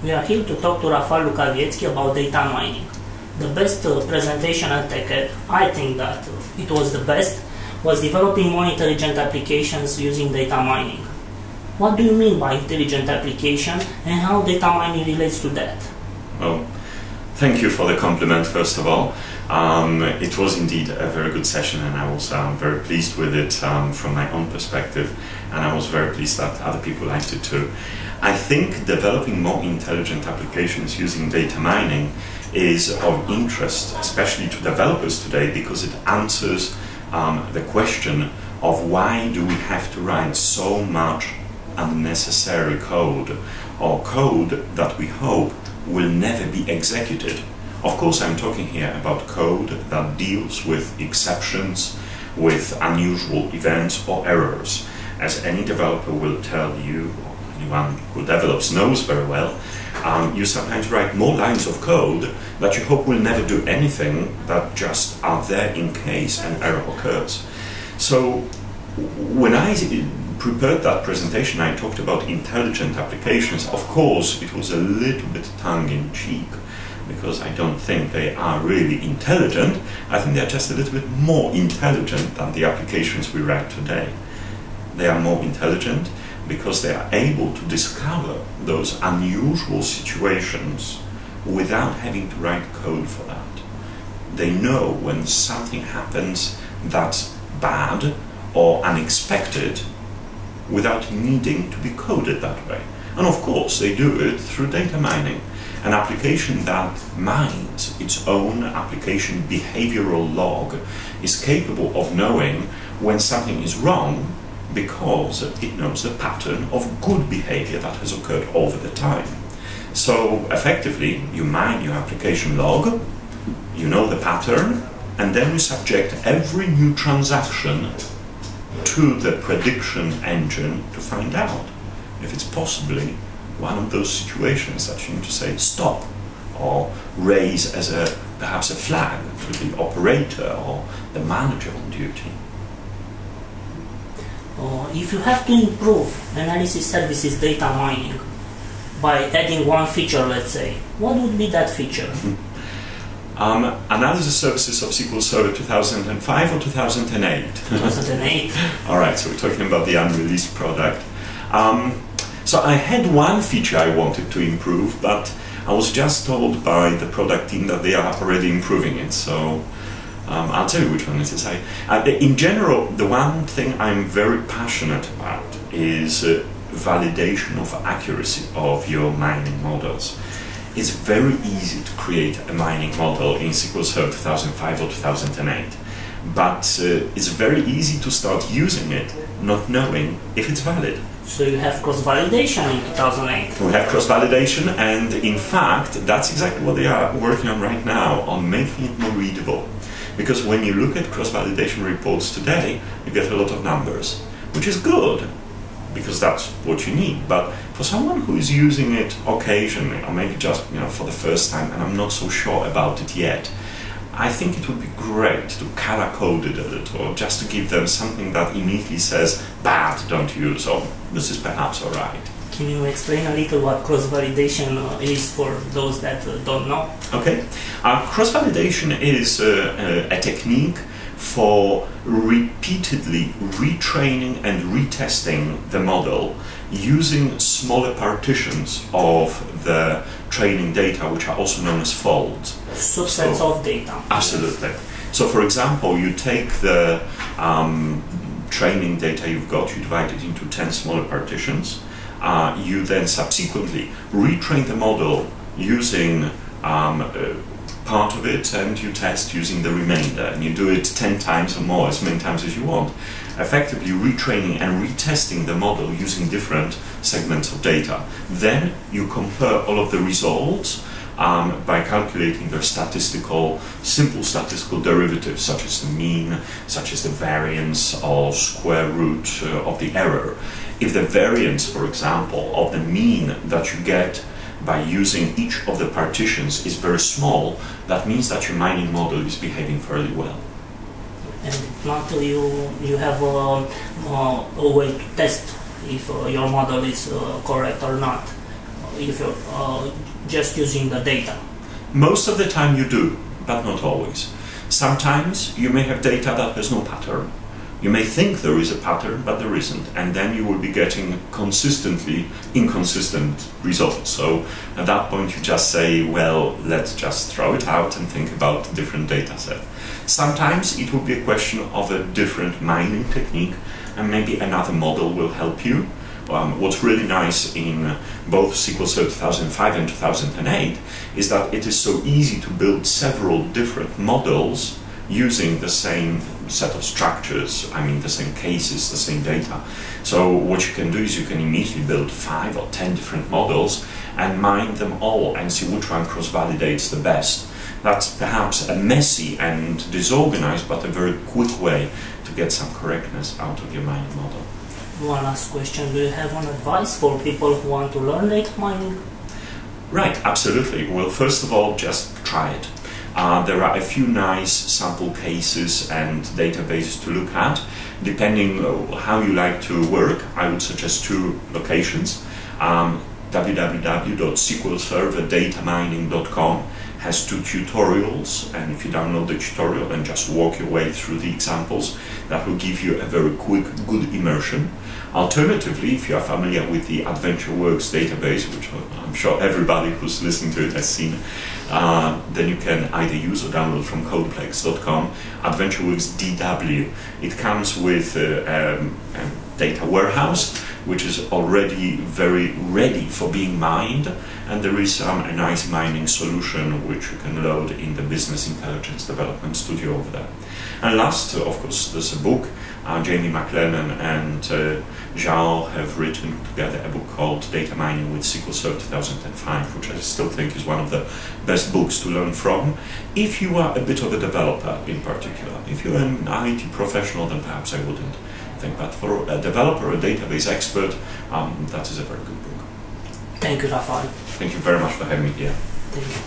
We are here to talk to Rafal Lukawiecki about data mining. The best presentation at TechEd, I think that it was the best, was developing more intelligent applications using data mining. What do you mean by intelligent application and how data mining relates to that? Well, thank you for the compliment, first of all. It was indeed a very good session, and I was very pleased with it from my own perspective, and I was very pleased that other people liked it too. I think developing more intelligent applications using data mining is of interest, especially to developers today, because it answers the question of why do we have to write so much unnecessary code, or code that we hope will never be executed. Of course, I'm talking here about code that deals with exceptions, with unusual events or errors. As any developer will tell you, or anyone who develops knows very well, you sometimes write more lines of code that you hope will never do anything, that just are there in case an error occurs. So when I prepared that presentation, I talked about intelligent applications. Of course, it was a little bit tongue-in-cheek, because I don't think they are really intelligent. I think they're just a little bit more intelligent than the applications we write today. They are more intelligent because they are able to discover those unusual situations without having to write code for that. They know when something happens that's bad or unexpected without needing to be coded that way. And of course, they do it through data mining. An application that mines its own application behavioral log is capable of knowing when something is wrong because it knows the pattern of good behavior that has occurred over the time. So effectively, you mine your application log, you know the pattern, and then you subject every new transaction to the prediction engine to find out if it's possibly one of those situations that you need to say stop, or raise as perhaps a flag to the operator or the manager on duty. If you have to improve analysis services data mining by adding one feature, let's say, what would be that feature? Analysis services of SQL Server 2005 or 2008? 2008. Alright, so we're talking about the unreleased product. So I had one feature I wanted to improve, but I was just told by the product team that they are already improving it. So I'll tell you which one it is. In general, the one thing I'm very passionate about is validation of accuracy of your mining models. It's very easy to create a mining model in SQL Server 2005 or 2008, but it's very easy to start using it not knowing if it's valid. So you have cross-validation in 2008. We have cross-validation, and in fact that's exactly what they are working on right now, on making it more readable. Because when you look at cross-validation reports today, you get a lot of numbers, which is good, because that's what you need. But for someone who is using it occasionally, or maybe just for the first time, and I'm not so sure about it yet, I think it would be great to color code it a little, just to give them something that immediately says, bad, don't use, or this is perhaps alright. Can you explain a little what cross-validation is for those that don't know? Okay. Cross-validation is a technique for repeatedly retraining and retesting the model using smaller partitions of the training data, which are also known as folds. Subsets of data. Absolutely. So for example, you take the training data you've got, you divide it into 10 smaller partitions. You then subsequently retrain the model using part of it, and you test using the remainder, and you do it 10 times or more, as many times as you want, effectively retraining and retesting the model using different segments of data. Then you compare all of the results by calculating their simple statistical derivatives, such as the mean, such as the variance or square root of the error. If the variance, for example, of the mean that you get by using each of the partitions is very small, that means that your mining model is behaving fairly well. And not you have a way to test if your model is correct or not. if you're just using the data? Most of the time you do, but not always. Sometimes you may have data that has no pattern. You may think there is a pattern, but there isn't, and then you will be getting consistently inconsistent results. So at that point you just say, well, let's just throw it out and think about a different data set. Sometimes it will be a question of a different mining technique, and maybe another model will help you. What's really nice in both SQL Server 2005 and 2008 is that it is so easy to build several different models using the same set of structures, I mean the same cases, the same data. So what you can do is you can immediately build 5 or 10 different models and mine them all and see which one cross-validates the best. That's perhaps a messy and disorganized but a very quick way to get some correctness out of your mining model. One last question, do you have an advice for people who want to learn data mining? Right, absolutely. Well, first of all, just try it. There are a few nice sample cases and databases to look at. Depending on how you like to work, I would suggest 2 locations. www.sqlserverdataMining.com has 2 tutorials, and if you download the tutorial and just walk your way through the examples, that will give you a very quick, good immersion. Alternatively, if you are familiar with the AdventureWorks database, which I'm sure everybody who's listening to it has seen, then you can either use or download from codeplex.com AdventureWorks DW. It comes with a data warehouse, which is already very ready for being mined, and there is a nice mining solution which you can load in the Business Intelligence Development Studio over there. And last, of course, there's a book. Jamie McLennan and Zhao have written together a book called Data Mining with SQL Server 2005, which I still think is one of the best books to learn from. If you are a bit of a developer in particular, if you're an IT professional, then perhaps I wouldn't think, but for a developer, a database expert, that is a very good book. Thank you, Rafal. Thank you very much for having me here. Thank you.